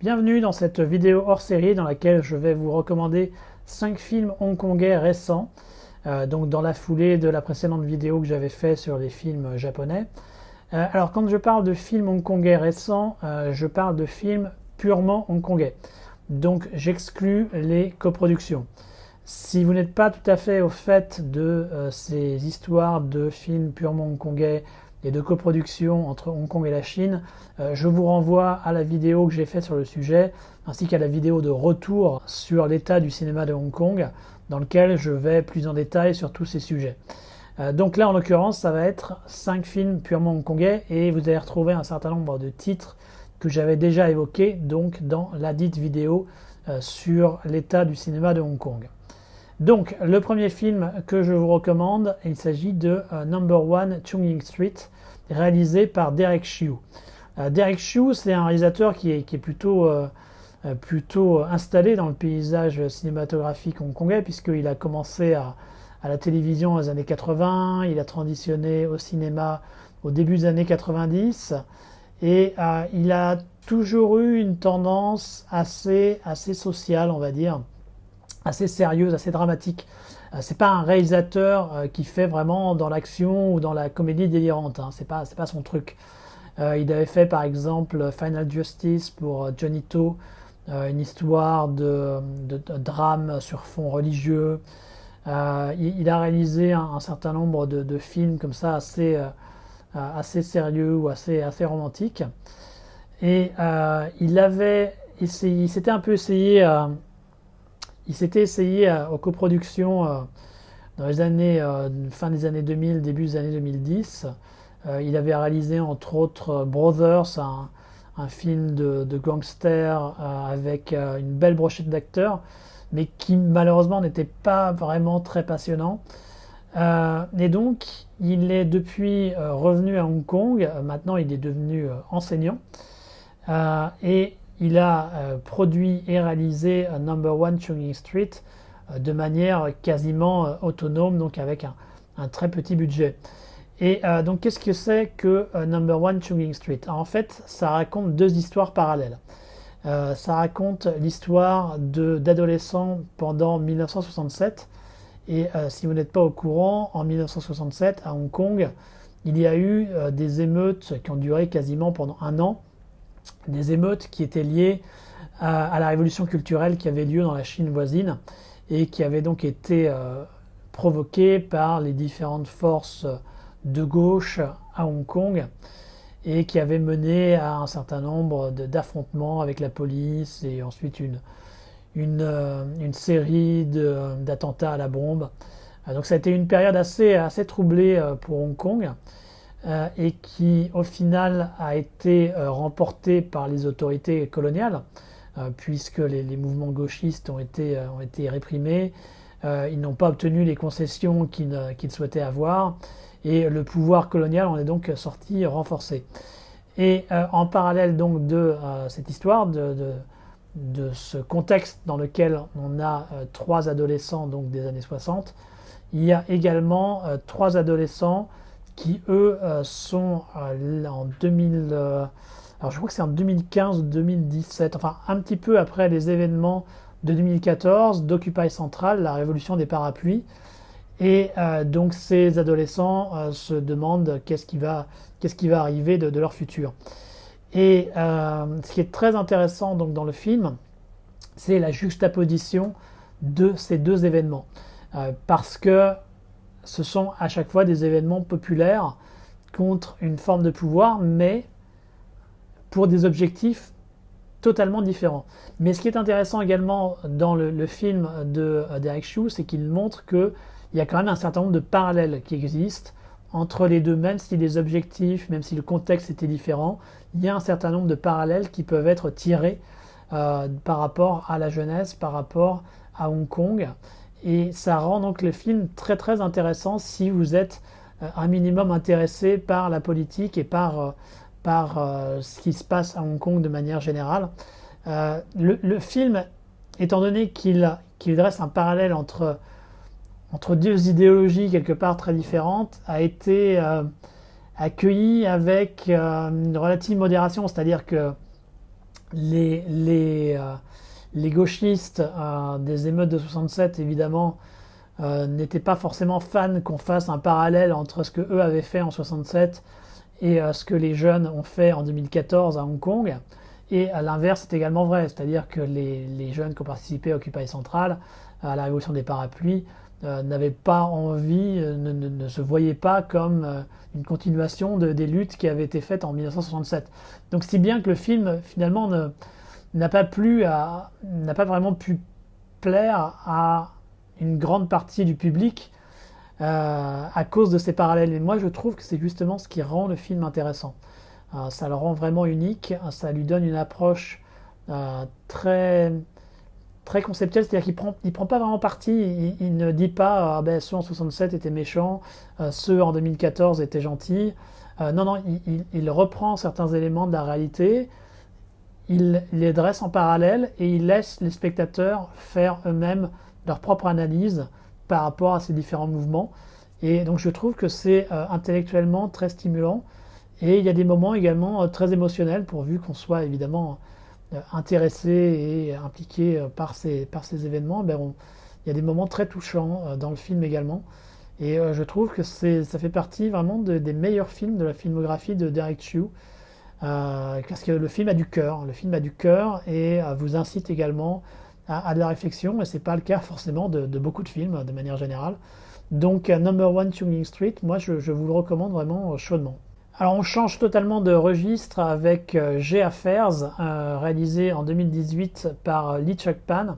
Bienvenue dans cette vidéo hors série dans laquelle je vais vous recommander 5 films hongkongais récents, donc dans la foulée de la précédente vidéo que j'avais fait sur les films japonais. Alors quand je parle de films hongkongais récents, je parle de films purement hongkongais. Donc j'exclus les coproductions. Si vous n'êtes pas tout à fait au fait de ces histoires de films purement hongkongais et de coproduction entre Hong Kong et la Chine, je vous renvoie à la vidéo que j'ai faite sur le sujet, ainsi qu'à la vidéo de retour sur l'état du cinéma de Hong Kong, dans lequel je vais plus en détail sur tous ces sujets. Donc là, en l'occurrence, ça va être 5 films purement hongkongais, et vous allez retrouver un certain nombre de titres que j'avais déjà évoqués donc, dans la dite vidéo sur l'état du cinéma de Hong Kong. Donc, le premier film que je vous recommande, il s'agit de Number One Chung Ying Street, réalisé par Derek Chiu. Derek Chiu, c'est un réalisateur qui est plutôt installé dans le paysage cinématographique hongkongais, puisqu'il a commencé à la télévision dans les années 80, il a transitionné au cinéma au début des années 90, et il a toujours eu une tendance assez sociale, on va dire, assez sérieuse, assez dramatique. C'est pas un réalisateur qui fait vraiment dans l'action ou dans la comédie délirante, c'est pas son truc. Il avait fait par exemple Final Justice pour Johnny To, une histoire de drame sur fond religieux. Il a réalisé un certain nombre de films comme ça assez sérieux ou assez romantiques. Et il s'était un peu essayé aux coproductions dans les années fin des années 2000, début des années 2010. Il avait réalisé entre autres Brothers, un film de gangster avec une belle brochette d'acteurs, mais qui malheureusement n'était pas vraiment très passionnant. Et donc, il est depuis revenu à Hong Kong. Maintenant, il est devenu enseignant. Et il a produit et réalisé Number One Chung Ying Street de manière quasiment autonome, donc avec un très petit budget. Et donc qu'est-ce que c'est que Number One Chung Ying Street? Alors, en fait, ça raconte deux histoires parallèles. Ça raconte l'histoire d'adolescents pendant 1967. Et si vous n'êtes pas au courant, en 1967, à Hong Kong, il y a eu des émeutes qui ont duré quasiment pendant un an. Des émeutes qui étaient liées à la révolution culturelle qui avait lieu dans la Chine voisine et qui avait donc été provoquée par les différentes forces de gauche à Hong Kong et qui avait mené à un certain nombre d'affrontements avec la police et ensuite une série d'attentats à la bombe. Donc ça a été une période assez troublée pour Hong Kong. Et qui au final a été remporté par les autorités coloniales, puisque les mouvements gauchistes ont été réprimés, ils n'ont pas obtenu les concessions qu'ils souhaitaient avoir, et le pouvoir colonial en est donc sorti renforcé. Et en parallèle donc de cette histoire, de ce contexte dans lequel on a trois adolescents donc des années 60, il y a également trois adolescents qui eux sont en 2000, alors je crois que c'est en 2015 ou 2017, enfin un petit peu après les événements de 2014 d'Occupy Central, la révolution des parapluies. Et donc ces adolescents se demandent qu'est-ce qui va arriver de leur futur. Et ce qui est très intéressant donc dans le film, c'est la juxtaposition de ces deux événements, parce que ce sont à chaque fois des événements populaires contre une forme de pouvoir, mais pour des objectifs totalement différents. Mais ce qui est intéressant également dans le film de Derek Chiu, c'est qu'il montre qu'il y a quand même un certain nombre de parallèles qui existent entre les deux, même si les objectifs, même si le contexte était différent, il y a un certain nombre de parallèles qui peuvent être tirés par rapport à la jeunesse, par rapport à Hong Kong. Et ça rend donc le film très intéressant si vous êtes un minimum intéressé par la politique et par ce qui se passe à Hong Kong de manière générale. Le film, étant donné qu'il dresse un parallèle entre deux idéologies quelque part très différentes, a été accueilli avec une relative modération, c'est-à-dire que Les, les, euh, les gauchistes des émeutes de 67, évidemment, n'étaient pas forcément fans qu'on fasse un parallèle entre ce que eux avaient fait en 67 et ce que les jeunes ont fait en 2014 à Hong Kong. Et à l'inverse, c'est également vrai, c'est-à-dire que les jeunes qui ont participé à Occupy Central, à la révolution des parapluies, n'avaient pas envie, ne se voyaient pas comme une continuation des luttes qui avaient été faites en 1967. Donc si bien que le film finalement n'a pas vraiment pu plaire à une grande partie du public à cause de ces parallèles. Et moi je trouve que c'est justement ce qui rend le film intéressant. Ça le rend vraiment unique, ça lui donne une approche très, très conceptuelle, c'est-à-dire qu'il prend pas vraiment parti, il ne dit pas ben, ceux en 67 étaient méchants, ceux en 2014 étaient gentils. Non, il reprend certains éléments de la réalité, il les dresse en parallèle et il laisse les spectateurs faire eux-mêmes leur propre analyse par rapport à ces différents mouvements. Et donc je trouve que c'est intellectuellement très stimulant. Et il y a des moments également très émotionnels, pourvu qu'on soit évidemment intéressé et impliqué par ces événements. Il y a des moments très touchants dans le film également. Et je trouve que ça fait partie vraiment des meilleurs films de la filmographie de Derek Chiu. Parce que le film a du cœur. Le film a du cœur et vous incite également à de la réflexion. Et ce n'est pas le cas forcément de beaucoup de films de manière générale. Donc Number One Chungking Street, moi je vous le recommande vraiment chaudement. Alors on change totalement de registre avec G-Affairs, réalisé en 2018 par Lee Chuk-pan.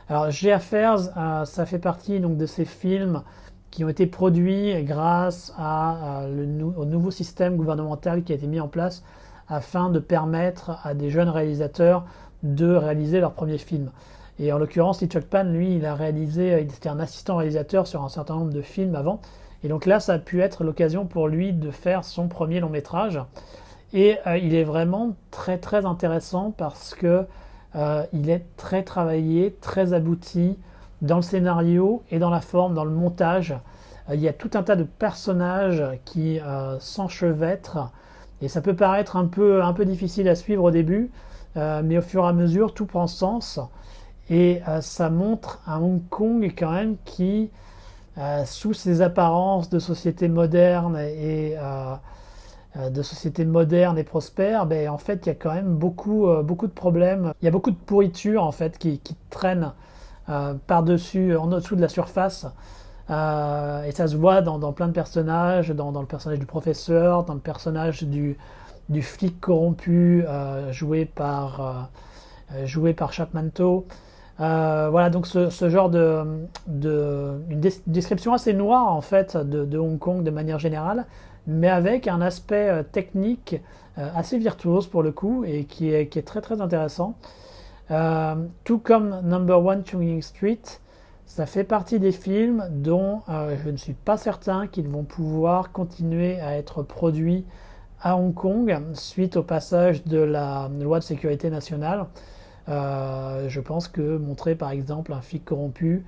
Alors G-Affairs, ça fait partie donc, de ces films qui ont été produits grâce au nouveau système gouvernemental qui a été mis en place afin de permettre à des jeunes réalisateurs de réaliser leur premier film. Et en l'occurrence, Lee Chuk-pan, lui, il était un assistant réalisateur sur un certain nombre de films avant. Et donc là, ça a pu être l'occasion pour lui de faire son premier long métrage. Et il est vraiment très très intéressant parce que il est très travaillé, très abouti dans le scénario et dans la forme, dans le montage. Il y a tout un tas de personnages qui s'enchevêtrent et ça peut paraître un peu difficile à suivre au début, mais au fur et à mesure, tout prend sens. Et ça montre un Hong Kong quand même qui, sous ses apparences de société moderne et prospère, ben, en fait, il y a quand même beaucoup de problèmes. Il y a beaucoup de pourriture en fait qui traînent par-dessus, en dessous de la surface. Et ça se voit dans plein de personnages, dans le personnage du professeur, dans le personnage du flic corrompu joué par Chapman To. Voilà, donc ce genre une description assez noire en fait de Hong Kong de manière générale, mais avec un aspect technique assez virtuose pour le coup et qui est très très intéressant. Tout comme Number One Chungking Street, ça fait partie des films dont je ne suis pas certain qu'ils vont pouvoir continuer à être produits à Hong Kong suite au passage de la loi de sécurité nationale. Je pense que montrer par exemple un flic corrompu,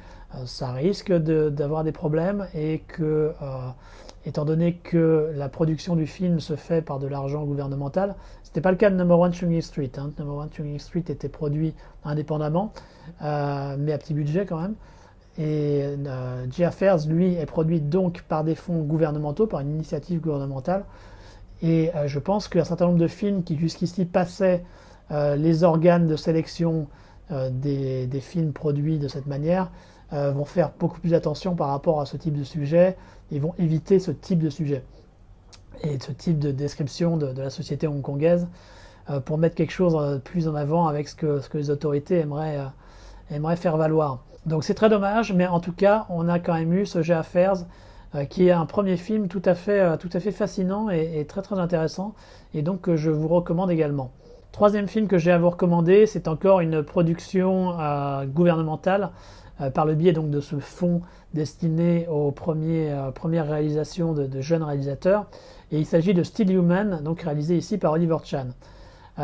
ça risque d'avoir des problèmes et que, étant donné que la production du film se fait par de l'argent gouvernemental, c'était pas le cas de Number One Chungking Street. Number One Chungking Street était produit indépendamment, mais à petit budget quand même. Et G-Affairs, lui, est produit donc par des fonds gouvernementaux, par une initiative gouvernementale. Et je pense qu'un certain nombre de films qui jusqu'ici passaient les organes de sélection des films produits de cette manière vont faire beaucoup plus attention par rapport à ce type de sujet et vont éviter ce type de sujet et ce type de description de la société hongkongaise pour mettre quelque chose plus en avant avec ce que les autorités aimeraient faire valoir. Donc c'est très dommage, mais en tout cas, on a quand même eu ce G-Affairs qui est un premier film tout à fait fascinant et très très intéressant, et donc que je vous recommande également. Troisième film que j'ai à vous recommander, c'est encore une production gouvernementale par le biais donc de ce fonds destiné aux premières réalisations de jeunes réalisateurs, et il s'agit de Still Human, donc réalisé ici par Oliver Chan.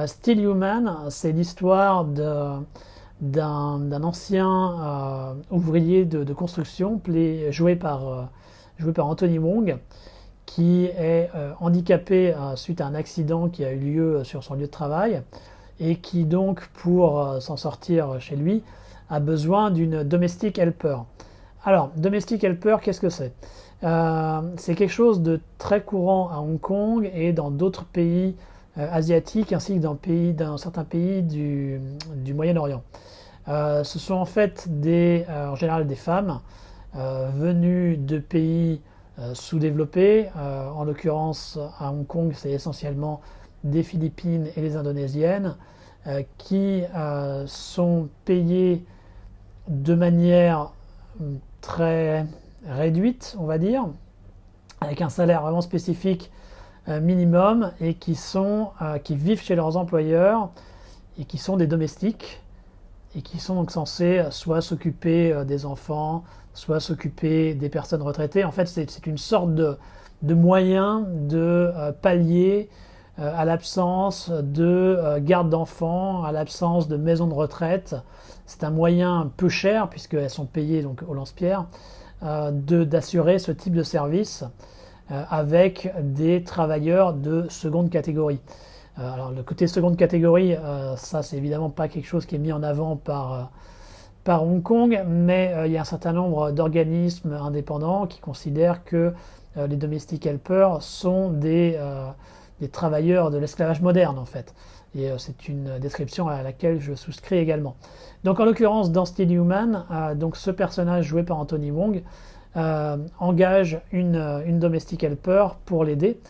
Still Human, c'est l'histoire d'un ancien ouvrier de construction joué par Anthony Wong, qui est handicapé suite à un accident qui a eu lieu sur son lieu de travail et qui donc, pour s'en sortir chez lui, a besoin d'une domestic helper. Alors, domestic helper, qu'est-ce que c'est? C'est quelque chose de très courant à Hong Kong et dans d'autres pays asiatiques, ainsi que dans certains pays du Moyen-Orient. Ce sont en fait en général des femmes venues de pays sous-développés. En l'occurrence, à Hong Kong, c'est essentiellement des Philippines et les Indonésiennes qui sont payées de manière très réduite, on va dire, avec un salaire vraiment spécifique minimum et qui vivent chez leurs employeurs et qui sont des domestiques et qui sont donc censés soit s'occuper des enfants, soit s'occuper des personnes retraitées. En fait, c'est une sorte de moyen de pallier à l'absence de garde d'enfants, à l'absence de maisons de retraite. C'est un moyen peu cher, puisqu'elles sont payées donc au lance-pierre, d'assurer ce type de service avec des travailleurs de seconde catégorie. Alors le côté seconde catégorie, ça c'est évidemment pas quelque chose qui est mis en avant par Hong Kong, mais il y a un certain nombre d'organismes indépendants qui considèrent que les domestic helpers sont des travailleurs de l'esclavage moderne en fait. Et c'est une description à laquelle je souscris également. Donc en l'occurrence dans Still Human, donc ce personnage joué par Anthony Wong engage une domestic helper pour l'aider.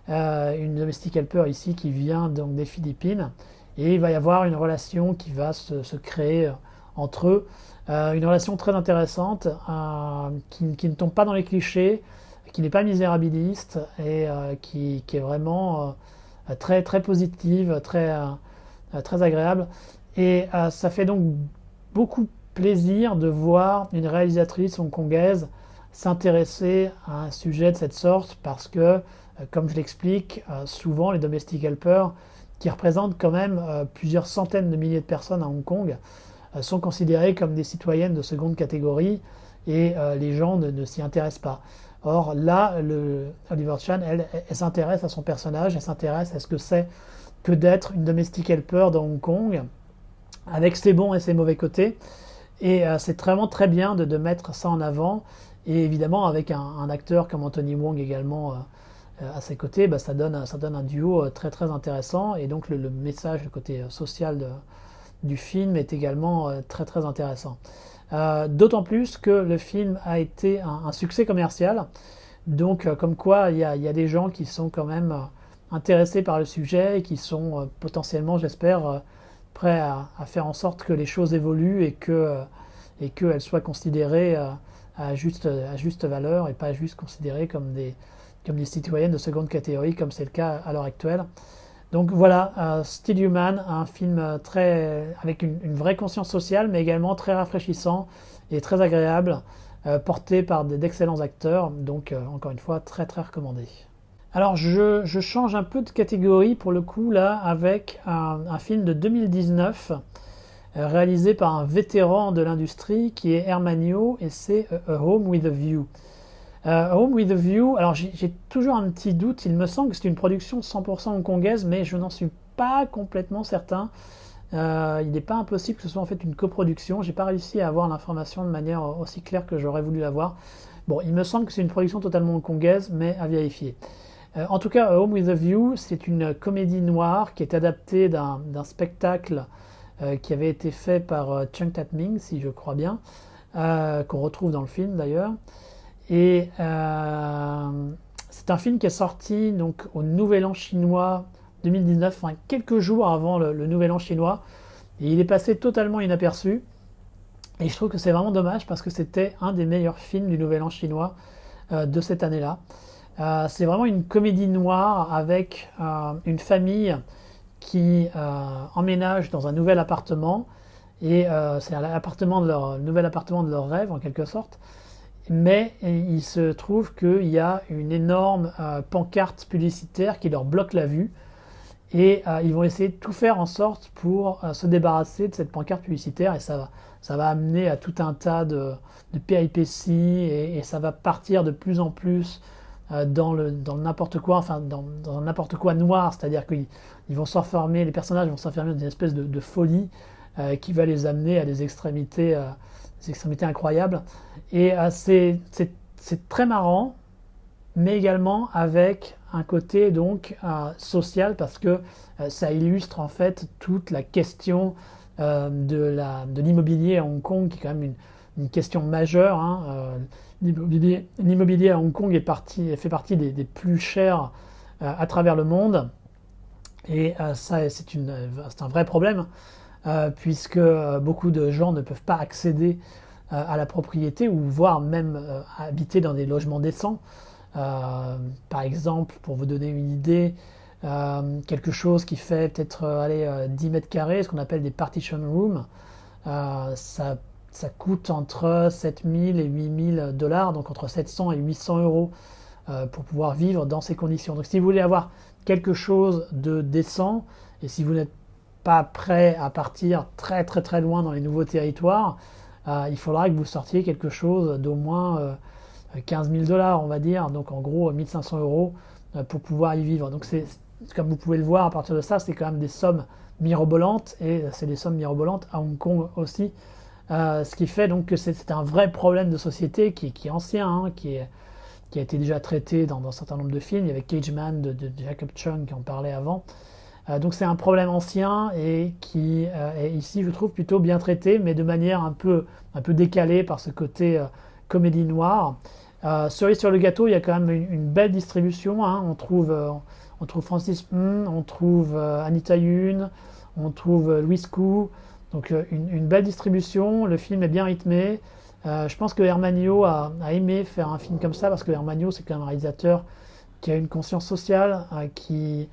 Une domestic helper ici qui vient donc des Philippines, et il va y avoir une relation qui va se créer entre eux, une relation très intéressante qui ne tombe pas dans les clichés, qui n'est pas misérabiliste et qui est vraiment très, très positive, très agréable. Et ça fait donc beaucoup plaisir de voir une réalisatrice hongkongaise s'intéresser à un sujet de cette sorte, parce que, comme je l'explique, souvent les domestic helpers, qui représentent quand même plusieurs centaines de milliers de personnes à Hong Kong, sont considérés comme des citoyennes de seconde catégorie, et les gens ne s'y intéressent pas. Or là, Oliver Chan, elle s'intéresse à son personnage, elle s'intéresse à ce que c'est que d'être une domestic helper dans Hong Kong, avec ses bons et ses mauvais côtés. Et c'est vraiment très bien de mettre ça en avant. Et évidemment, avec un acteur comme Anthony Wong également à ses côtés, ça donne un duo très très intéressant. Et donc le message, le côté social du film est également très très intéressant. D'autant plus que le film a été un succès commercial. Donc comme quoi il y a des gens qui sont quand même intéressés par le sujet et qui sont potentiellement, j'espère, prêts à faire en sorte que les choses évoluent et qu'elles soient considérées à juste valeur, et pas juste considérées comme des citoyennes de seconde catégorie, comme c'est le cas à l'heure actuelle. Donc voilà, Still Human, un film avec une vraie conscience sociale, mais également très rafraîchissant et très agréable, porté par d'excellents acteurs. Donc encore une fois, très très recommandé. Alors je change un peu de catégorie pour le coup là, avec un film de 2019 réalisé par un vétéran de l'industrie qui est Hermanio, et c'est A Home with a View. Home with a View, alors j'ai toujours un petit doute, il me semble que c'est une production 100% hongkongaise, mais je n'en suis pas complètement certain. Il n'est pas impossible que ce soit en fait une coproduction, j'ai pas réussi à avoir l'information de manière aussi claire que j'aurais voulu l'avoir. Bon, il me semble que c'est une production totalement hongkongaise, mais à vérifier. En tout cas, Home with a View, c'est une comédie noire qui est adaptée d'un spectacle qui avait été fait par Chung Tat-ming, si je crois bien, qu'on retrouve dans le film d'ailleurs. Et c'est un film qui est sorti donc au Nouvel An chinois 2019, enfin, quelques jours avant le Nouvel An chinois, et il est passé totalement inaperçu. Et je trouve que c'est vraiment dommage, parce que c'était un des meilleurs films du Nouvel An chinois de cette année-là. C'est vraiment une comédie noire avec une famille qui emménage dans un nouvel appartement, et c'est le nouvel appartement de leur rêve en quelque sorte. Mais il se trouve qu'il y a une énorme pancarte publicitaire qui leur bloque la vue, et ils vont essayer de tout faire en sorte pour se débarrasser de cette pancarte publicitaire, et ça va amener à tout un tas de péripéties, et ça va partir de plus en plus dans n'importe quoi, enfin dans n'importe quoi noir, c'est-à-dire qu'ils vont s'enfermer, les personnages vont s'enfermer dans une espèce de folie qui va les amener à des extrémités incroyables. Et c'est très marrant, mais également avec un côté donc social, parce que ça illustre en fait toute la question de l'immobilier à Hong Kong, qui est quand même une question majeure. Hein. L'immobilier à Hong Kong fait partie des plus chers à travers le monde, et ça c'est un vrai problème, puisque beaucoup de gens ne peuvent pas accéder à la propriété, ou voire même habiter dans des logements décents. Par exemple, pour vous donner une idée, quelque chose qui fait peut-être 10 mètres carrés, ce qu'on appelle des partition rooms, ça coûte entre 7000 et 8000 dollars, donc entre 700 et 800 euros pour pouvoir vivre dans ces conditions. Donc si vous voulez avoir quelque chose de décent, et si vous n'êtes pas prêt à partir très très très loin dans les nouveaux territoires, il faudra que vous sortiez quelque chose d'au moins 15 000 dollars, on va dire, donc en gros 1500 euros pour pouvoir y vivre. Donc comme vous pouvez le voir, à partir de ça, c'est quand même des sommes mirobolantes, et c'est des sommes mirobolantes à Hong Kong aussi. Ce qui fait donc que c'est un vrai problème de société qui est ancien, hein, qui a été déjà traité dans un certain nombre de films. Il y avait Cageman de Jacob Chung qui en parlait avant. Donc c'est un problème ancien, et qui est ici, je trouve, plutôt bien traité, mais de manière un peu décalée par ce côté comédie noire. Cerise sur le gâteau, il y a quand même une belle distribution. Hein. On trouve Francis on trouve Anita Yuen, on trouve Louis Koo. Donc une belle distribution, le film est bien rythmé. Je pense que Hermanio a aimé faire un film comme ça, parce que Hermanio, c'est quand même un réalisateur qui a une conscience sociale, qui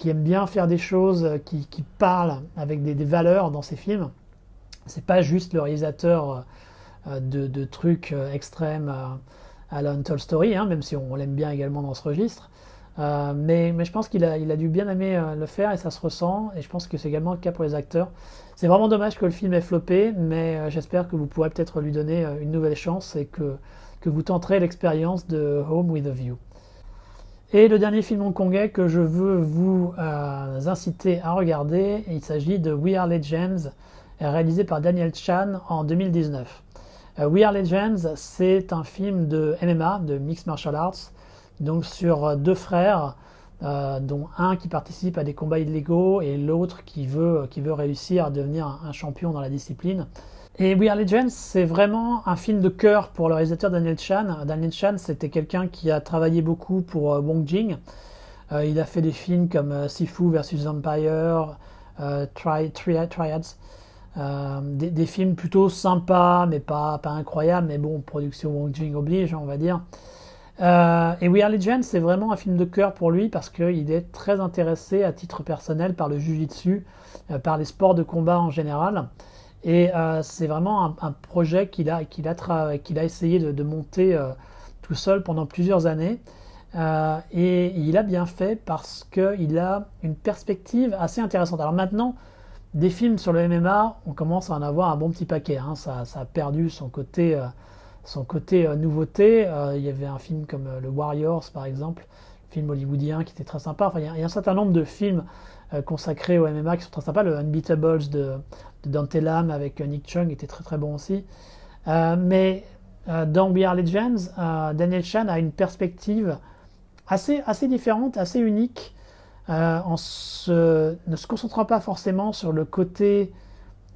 aime bien faire des choses qui parlent avec des valeurs dans ses films. C'est pas juste le réalisateur de trucs extrêmes à la Untold Story, hein, même si on l'aime bien également dans ce registre. Mais je pense qu'il a dû bien aimer le faire, et ça se ressent, et je pense que c'est également le cas pour les acteurs. C'est vraiment dommage que le film ait floppé, mais j'espère que vous pourrez peut-être lui donner une nouvelle chance, et que vous tenterez l'expérience de Home with a View. Et le dernier film hongkongais que je veux vous inciter à regarder, il s'agit de We Are Legends, réalisé par Daniel Chan en 2019. We Are Legends, c'est un film de MMA, de Mixed Martial Arts, donc sur deux frères, dont un qui participe à des combats illégaux, et l'autre qui veut réussir à devenir un champion dans la discipline. Et We Are Legends, c'est vraiment un film de cœur pour le réalisateur Daniel Chan. Daniel Chan, c'était quelqu'un qui a travaillé beaucoup pour Wong Jing. Il a fait des films comme Sifu vs Empire, Triads, des films plutôt sympas, mais pas incroyables, mais bon, production Wong Jing oblige, on va dire. Et We Are Legends, c'est vraiment un film de cœur pour lui, parce qu'il est très intéressé à titre personnel par le jiu-jitsu, par les sports de combat en général. Et c'est vraiment un projet qu'il a essayé de monter tout seul pendant plusieurs années. Et il a bien fait, parce qu'il a une perspective assez intéressante. Alors maintenant, des films sur le MMA, on commence à en avoir un bon petit paquet. Hein. Ça a perdu son côté nouveauté. Il y avait un film comme le Warriors, par exemple, film hollywoodien qui était très sympa. Enfin, il y a un certain nombre de films consacrés au MMA qui sont très sympas. Le Unbeatables de Dante Lam avec Nick Chung était très très bon aussi. Mais dans We Are Legends, Daniel Chan a une perspective assez différente, assez unique, ne se concentrant pas forcément sur le côté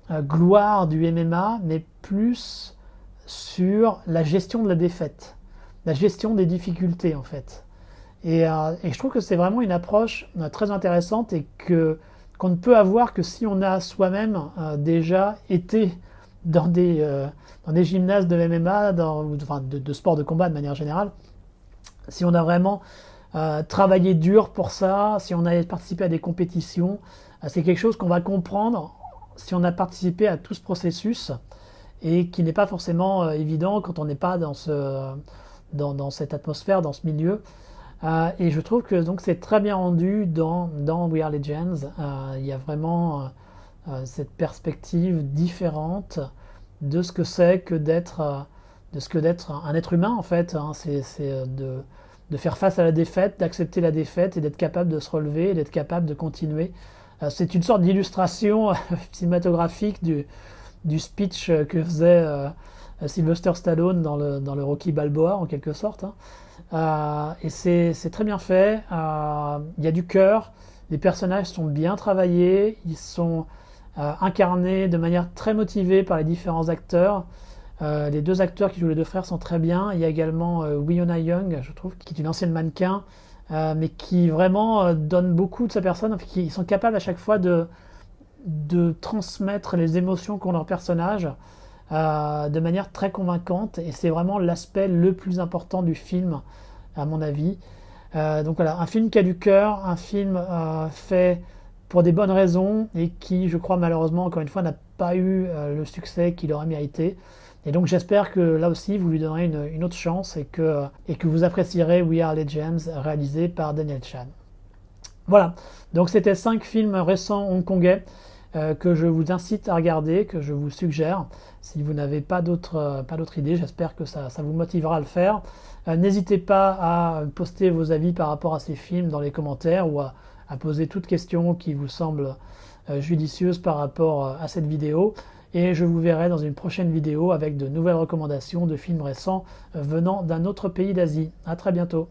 gloire du MMA, mais plus sur la gestion de la défaite, la gestion des difficultés en fait. Et je trouve que c'est vraiment une approche très intéressante, et qu'on ne peut avoir que si on a soi-même déjà été dans des gymnases de MMA, de sport de combat de manière générale. Si on a vraiment travaillé dur pour ça, si on a participé à des compétitions, c'est quelque chose qu'on va comprendre si on a participé à tout ce processus, et qui n'est pas forcément évident quand on n'est pas dans cette atmosphère, dans ce milieu. Et je trouve que donc c'est très bien rendu dans We Are Legends. Il y a vraiment cette perspective différente de ce que c'est que d'être un être humain en fait. Hein. C'est de faire face à la défaite, d'accepter la défaite et d'être capable de se relever et d'être capable de continuer. C'est une sorte d'illustration cinématographique du speech que faisait Sylvester Stallone dans le Rocky Balboa en quelque sorte. Et c'est très bien fait. Il y a du cœur, les personnages sont bien travaillés, ils sont incarnés de manière très motivée par les différents acteurs. Les deux acteurs qui jouent les deux frères sont très bien. Il y a également Winona Young, je trouve, qui est une ancienne mannequin, mais qui vraiment donne beaucoup de sa personne, qui sont capables à chaque fois de transmettre les émotions qu'ont leurs personnages de manière très convaincante, et c'est vraiment l'aspect le plus important du film à mon avis. Donc voilà, un film qui a du cœur, un film fait pour des bonnes raisons et qui, je crois malheureusement, encore une fois, n'a pas eu le succès qu'il aurait mérité. Et donc j'espère que là aussi vous lui donnerez une autre chance et que vous apprécierez We Are Legends réalisé par Daniel Chan. Voilà, donc c'était 5 films récents hongkongais que je vous incite à regarder, que je vous suggère. Si vous n'avez pas d'autres idées, j'espère que ça vous motivera à le faire. N'hésitez pas à poster vos avis par rapport à ces films dans les commentaires ou à poser toute question qui vous semble judicieuse par rapport à cette vidéo. Et je vous verrai dans une prochaine vidéo avec de nouvelles recommandations de films récents venant d'un autre pays d'Asie. À très bientôt.